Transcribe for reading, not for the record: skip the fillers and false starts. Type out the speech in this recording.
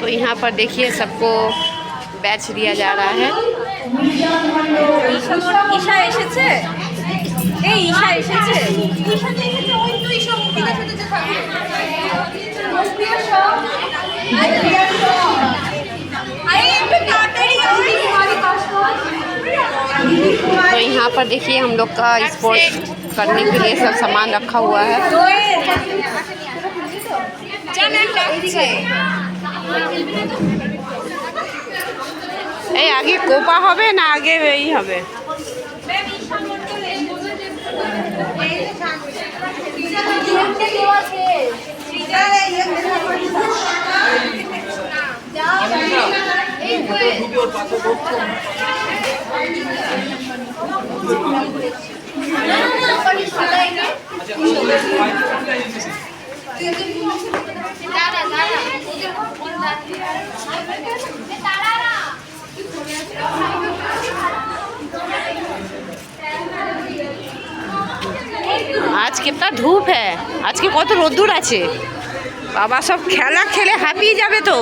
तो यहाँ पर देखिए सबको बैच दिया जा रहा है। ঈশা এসেছে, এই ঈশা এসেছে। तो यहाँ पर देखिए हम लोग का स्पोर्ट्स करने के लिए सब सामान रखा हुआ है। এই আগে কোপা হবে না আগে এই হবে? आज कितना धूप है, आज के कत रोद्दुर आछे बाबा, सब खेला खेले हापिए जाबे तो।